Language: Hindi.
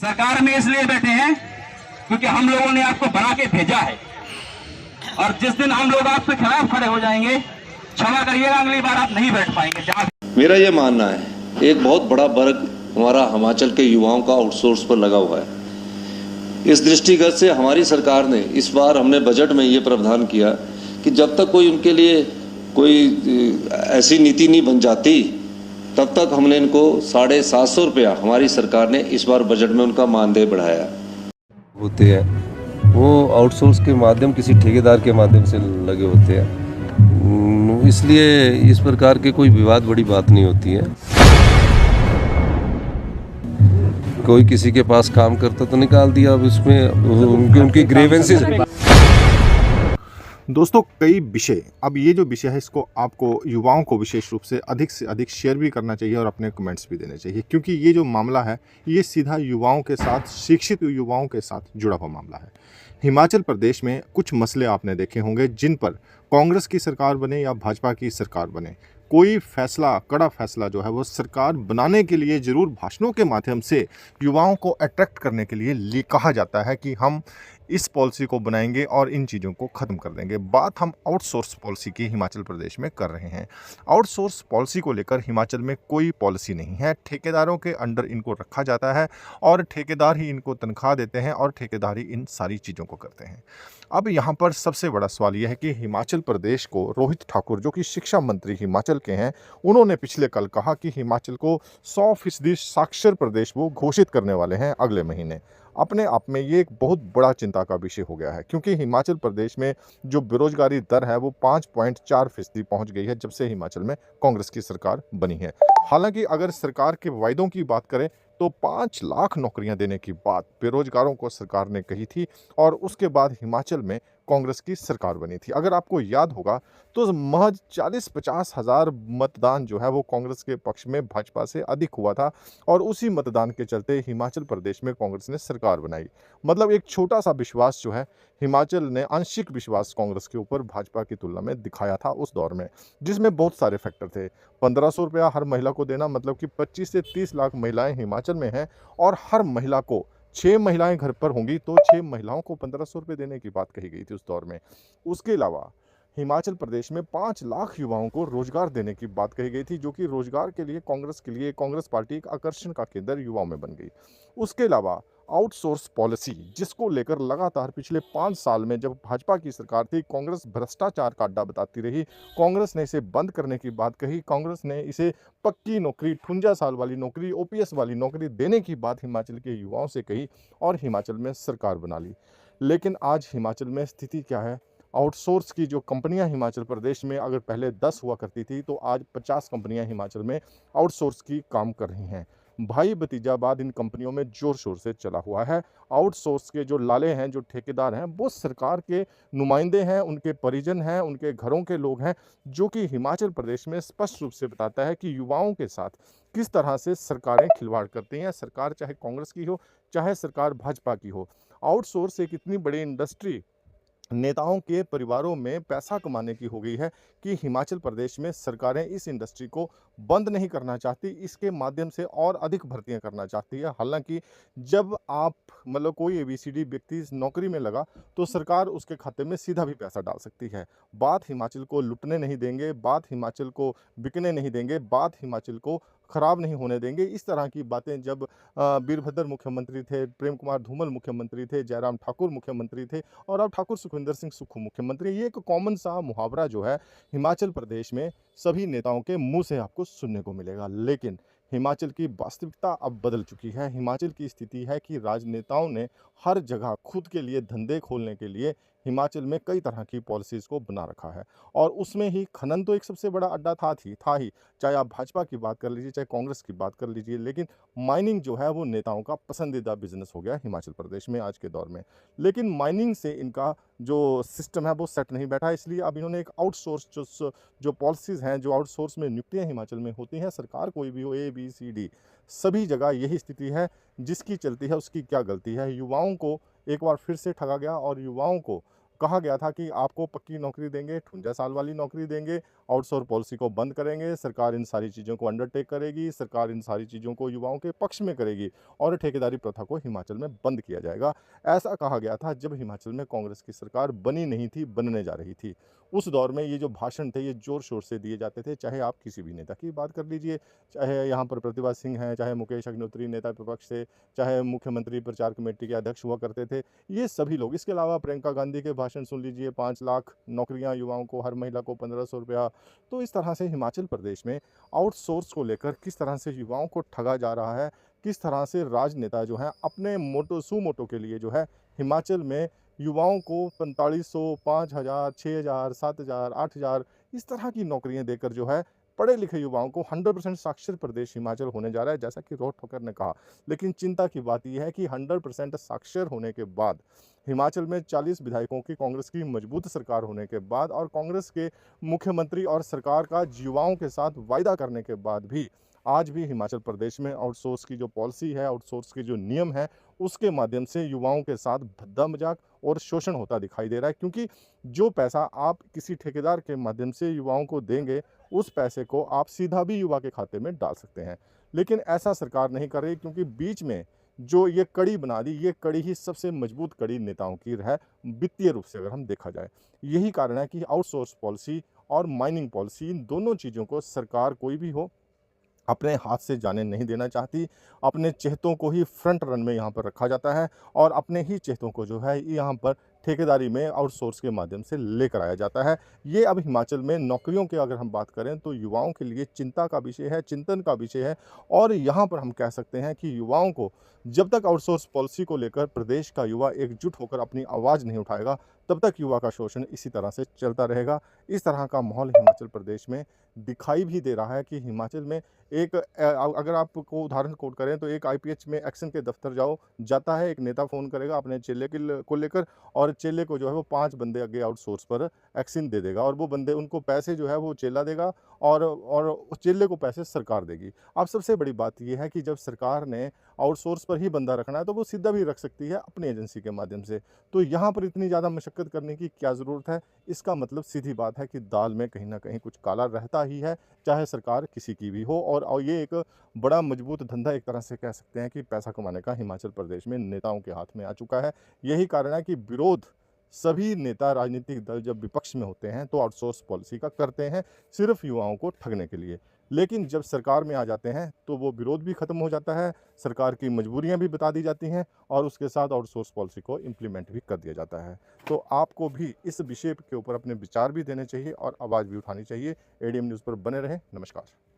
सरकार में इसलिए बैठे हैं क्योंकि हम लोगों ने आपको बना के भेजा है, और जिस दिन हम लोग आपके खिलाफ खड़े हो जाएंगे, क्षमा करिएगा, अगली बार आप नहीं बैठ पाएंगे। मेरा ये मानना है एक बहुत बड़ा वर्ग हमारा हिमाचल के युवाओं का आउटसोर्स पर लगा हुआ है। इस दृष्टिगत से हमारी सरकार ने इस बार हमने बजट में ये प्रावधान किया कि जब तक कोई उनके लिए कोई ऐसी नीति नहीं बन जाती तब तक हमने इनको 750 रुपया हमारी सरकार ने इस बार बजट में उनका मानदेय बढ़ाया होते हैं। वो आउटसोर्स के माध्यम किसी ठेकेदार के माध्यम से लगे होते हैं, इसलिए इस प्रकार के कोई विवाद बड़ी बात नहीं होती है। कोई किसी के पास काम करता तो निकाल दिया, अब इसमें उनकी ग्रीवेंसेस। दोस्तों कई विषय, अब ये जो विषय है इसको आपको युवाओं को विशेष रूप से अधिक शेयर भी करना चाहिए और अपने कमेंट्स भी देने चाहिए, क्योंकि ये जो मामला है ये सीधा युवाओं के साथ, शिक्षित युवाओं के साथ जुड़ा हुआ मामला है। हिमाचल प्रदेश में कुछ मसले आपने देखे होंगे जिन पर कांग्रेस की सरकार बने या भाजपा की सरकार बने, कोई फैसला, कड़ा फैसला जो है वो सरकार बनाने के लिए ज़रूर भाषणों के माध्यम से युवाओं को अट्रैक्ट करने के लिए कहा जाता है कि हम इस पॉलिसी को बनाएंगे और इन चीज़ों को ख़त्म कर देंगे। बात हम आउटसोर्स पॉलिसी की हिमाचल प्रदेश में कर रहे हैं। आउटसोर्स पॉलिसी को लेकर हिमाचल में कोई पॉलिसी नहीं है। ठेकेदारों के अंडर इनको रखा जाता है और ठेकेदार ही इनको तनख्वाह देते हैं और ठेकेदार ही इन सारी चीज़ों को करते हैं। अब यहाँ पर सबसे बड़ा सवाल यह है कि हिमाचल प्रदेश को रोहित ठाकुर, जो कि शिक्षा मंत्री हिमाचल के हैं, उन्होंने पिछले कल कहा कि हिमाचल को 100% साक्षर प्रदेश वो घोषित करने वाले हैं अगले महीने। अपने आप में ये एक बहुत बड़ा चिंता का विषय हो गया है, क्योंकि हिमाचल प्रदेश में जो बेरोजगारी दर है वो 5.4% पहुंच गई है जब से हिमाचल में कांग्रेस की सरकार बनी है। हालांकि अगर सरकार के वायदों की बात करें तो 5 लाख नौकरियां देने की बात बेरोजगारों को सरकार ने कही थी और उसके बाद हिमाचल में कांग्रेस की सरकार बनी थी। अगर आपको याद होगा तो महज 40-50 हज़ार मतदान जो है वो कांग्रेस के पक्ष में भाजपा से अधिक हुआ था और उसी मतदान के चलते हिमाचल प्रदेश में कांग्रेस ने सरकार बनाई। मतलब एक छोटा सा विश्वास जो है हिमाचल ने, आंशिक विश्वास कांग्रेस के ऊपर भाजपा की तुलना में दिखाया था उस दौर में, जिसमें बहुत सारे फैक्टर थे। 1500 रुपया हर महिला को देना, मतलब कि 25 से 30 लाख महिलाएं हिमाचल में हैं और हर महिला को 6 महिलाएं घर पर होंगी तो 6 महिलाओं को 1500 रुपये देने की बात कही गई थी उस दौर में। उसके अलावा हिमाचल प्रदेश में 5 लाख युवाओं को रोजगार देने की बात कही गई थी, जो कि रोजगार के लिए कांग्रेस पार्टी एक आकर्षण का केंद्र युवाओं में बन गई। उसके अलावा आउटसोर्स पॉलिसी, जिसको लेकर लगातार पिछले 5 साल में जब भाजपा की सरकार थी, कांग्रेस भ्रष्टाचार का अड्डा बताती रही। कांग्रेस ने इसे बंद करने की बात कही, कांग्रेस ने इसे पक्की नौकरी, 58 साल वाली नौकरी, ओपीएस वाली नौकरी देने की बात हिमाचल के युवाओं से कही और हिमाचल में सरकार बना ली। लेकिन आज हिमाचल में स्थिति क्या है? आउटसोर्स की जो कंपनियां हिमाचल प्रदेश में अगर पहले 10 हुआ करती थी तो आज 50 कंपनियां हिमाचल में आउटसोर्स की काम कर रही हैं। भाई भतीजावाद इन कंपनियों में जोर शोर से चला हुआ है। आउटसोर्स के जो लाले हैं, जो ठेकेदार हैं, वो सरकार के नुमाइंदे हैं, उनके परिजन हैं, उनके घरों के लोग हैं, जो कि हिमाचल प्रदेश में स्पष्ट रूप से बताता है कि युवाओं के साथ किस तरह से सरकारें खिलवाड़ करती हैं। सरकार चाहे कांग्रेस की हो, चाहे सरकार भाजपा की हो। आउटसोर्स एक इतनी बड़ी इंडस्ट्री नेताओं के परिवारों में पैसा कमाने की हो गई है कि हिमाचल प्रदेश में सरकारें इस इंडस्ट्री को बंद नहीं करना चाहती, इसके माध्यम से और अधिक भर्तियां करना चाहती है। हालांकि जब आप, मतलब कोई एबीसीडी व्यक्ति नौकरी में लगा तो सरकार उसके खाते में सीधा भी पैसा डाल सकती है। बात हिमाचल को लुटने नहीं देंगे, बात हिमाचल को बिकने नहीं देंगे, बात हिमाचल को खराब नहीं होने देंगे। इस तरह की बातें जब वीरभद्र मुख्यमंत्री थे, प्रेम कुमार धूमल मुख्यमंत्री थे, जयराम ठाकुर मुख्यमंत्री थे और अब ठाकुर सुखविंदर सिंह सुक्खू मुख्यमंत्री, ये एक कॉमन सा मुहावरा जो है हिमाचल प्रदेश में सभी नेताओं के मुंह से आपको सुनने को मिलेगा। लेकिन हिमाचल की वास्तविकता अब बदल चुकी है। हिमाचल की स्थिति है कि राजनेताओं ने हर जगह खुद के लिए धंधे खोलने के लिए हिमाचल में कई तरह की पॉलिसीज़ को बना रखा है और उसमें ही खनन तो एक सबसे बड़ा अड्डा था ही, चाहे आप भाजपा की बात कर लीजिए, चाहे कांग्रेस की बात कर लीजिए। लेकिन माइनिंग जो है वो नेताओं का पसंदीदा बिजनेस हो गया हिमाचल प्रदेश में आज के दौर में। लेकिन माइनिंग से इनका जो सिस्टम है वो सेट नहीं बैठा, इसलिए अब इन्होंने एक आउटसोर्स जो पॉलिसीज़ हैं, जो आउटसोर्स में नियुक्तियाँ हिमाचल में होती हैं, सरकार कोई भी हो, ABCD सभी जगह यही स्थिति है। जिसकी चलती है उसकी क्या गलती है? युवाओं को एक बार फिर से ठगा गया और युवाओं को कहा गया था कि आपको पक्की नौकरी देंगे, 58 साल वाली नौकरी देंगे, आउटसोर्स पॉलिसी को बंद करेंगे, सरकार इन सारी चीज़ों को अंडरटेक करेगी, सरकार इन सारी चीज़ों को युवाओं के पक्ष में करेगी और ठेकेदारी प्रथा को हिमाचल में बंद किया जाएगा। ऐसा कहा गया था जब हिमाचल में कांग्रेस की सरकार बनी नहीं थी, बनने जा रही थी। उस दौर में ये जो भाषण थे ये ज़ोर-शोर से दिए जाते थे, चाहे आप किसी भी नेता की बात कर लीजिए, चाहे यहाँ पर प्रतिभा सिंह हैं, चाहे मुकेश अग्निहोत्री नेता विपक्ष थे, चाहे मुख्यमंत्री प्रचार कमेटी के अध्यक्ष हुआ करते थे, ये सभी लोग। इसके अलावा प्रियंका गांधी के भाषण सुन लीजिए, 5 लाख नौकरियां युवाओं को, हर महिला को 1500 रुपया। तो इस तरह से हिमाचल प्रदेश में आउटसोर्स को लेकर किस तरह से युवाओं को ठगा जा रहा है, किस तरह से राजनेता जो हैं अपने सुमोटो के लिए जो है हिमाचल में युवाओं को 4500, 5000, 6000, 7000, 8000 इस तरह की नौकरियां देकर जो है पढ़े लिखे युवाओं को 100% साक्षर प्रदेश हिमाचल होने जा रहा है, जैसा कि रोहत ठक्कर ने कहा। लेकिन चिंता की बात यह है कि 100% साक्षर होने के बाद हिमाचल में 40 विधायकों की कांग्रेस की मजबूत सरकार होने के बाद और कांग्रेस के मुख्यमंत्री और सरकार का युवाओं के साथ वायदा करने के बाद भी आज भी हिमाचल प्रदेश में आउटसोर्स की जो पॉलिसी है, आउटसोर्स के जो नियम है, उसके माध्यम से युवाओं के साथ भद्दा मजाक और शोषण होता दिखाई दे रहा है। क्योंकि जो पैसा आप किसी ठेकेदार के माध्यम से युवाओं को देंगे, उस पैसे को आप सीधा भी युवा के खाते में डाल सकते हैं। लेकिन ऐसा सरकार नहीं कर रही, क्योंकि बीच में जो ये कड़ी बना दी, ये कड़ी ही सबसे मजबूत कड़ी नेताओं की है, वित्तीय रूप से अगर हम देखा जाए। यही कारण है कि आउटसोर्स पॉलिसी और माइनिंग पॉलिसी, इन दोनों चीज़ों को सरकार कोई भी हो अपने हाथ से जाने नहीं देना चाहती। अपने चहेतों को ही फ्रंट रन में यहाँ पर रखा जाता है और अपने ही चहेतों को जो है यहाँ पर ठेकेदारी में आउटसोर्स के माध्यम से लेकर आया जाता है। ये अब हिमाचल में नौकरियों की अगर हम बात करें तो युवाओं के लिए चिंता का विषय है, चिंतन का विषय है। और यहाँ पर हम कह सकते हैं कि युवाओं को जब तक आउटसोर्स पॉलिसी को लेकर प्रदेश का युवा एकजुट होकर अपनी आवाज़ नहीं उठाएगा, तब तक युवा का शोषण इसी तरह से चलता रहेगा। इस तरह का माहौल हिमाचल प्रदेश में दिखाई भी दे रहा है कि हिमाचल में एक अगर आपको उदाहरण कोट करें तो एक IPH में एक्शन के दफ्तर जाता है, एक नेता फ़ोन करेगा अपने चेले को लेकर और चेले को जो है वो 5 बंदे आगे आउटसोर्स पर एक्शन दे देगा और वो बंदे उनको पैसे जो है वो चेला देगा और चेले को पैसे सरकार देगी। अब सबसे बड़ी बात ये है कि जब सरकार ने आउटसोर्स पर ही बंदा रखना है तो वो सीधा भी रख सकती है अपनी एजेंसी के माध्यम से। तो यहाँ पर इतनी ज़्यादा मशक्क़त करने की क्या ज़रूरत है? इसका मतलब सीधी बात है कि दाल में कहीं ना कहीं कुछ काला रहता ही है, चाहे सरकार किसी की भी हो। और ये एक बड़ा मजबूत धंधा एक तरह से कह सकते हैं कि पैसा कमाने का हिमाचल प्रदेश में नेताओं के हाथ में आ चुका है। यही कारण है कि विरोध सभी नेता, राजनीतिक दल जब विपक्ष में होते हैं तो आउटसोर्स पॉलिसी का करते हैं सिर्फ युवाओं को ठगने के लिए। लेकिन जब सरकार में आ जाते हैं तो वो विरोध भी खत्म हो जाता है, सरकार की मजबूरियां भी बता दी जाती हैं और उसके साथ आउटसोर्स पॉलिसी को इम्प्लीमेंट भी कर दिया जाता है। तो आपको भी इस विषय के ऊपर अपने विचार भी देने चाहिए और आवाज़ भी उठानी चाहिए। ADM न्यूज़ पर बने रहें। नमस्कार।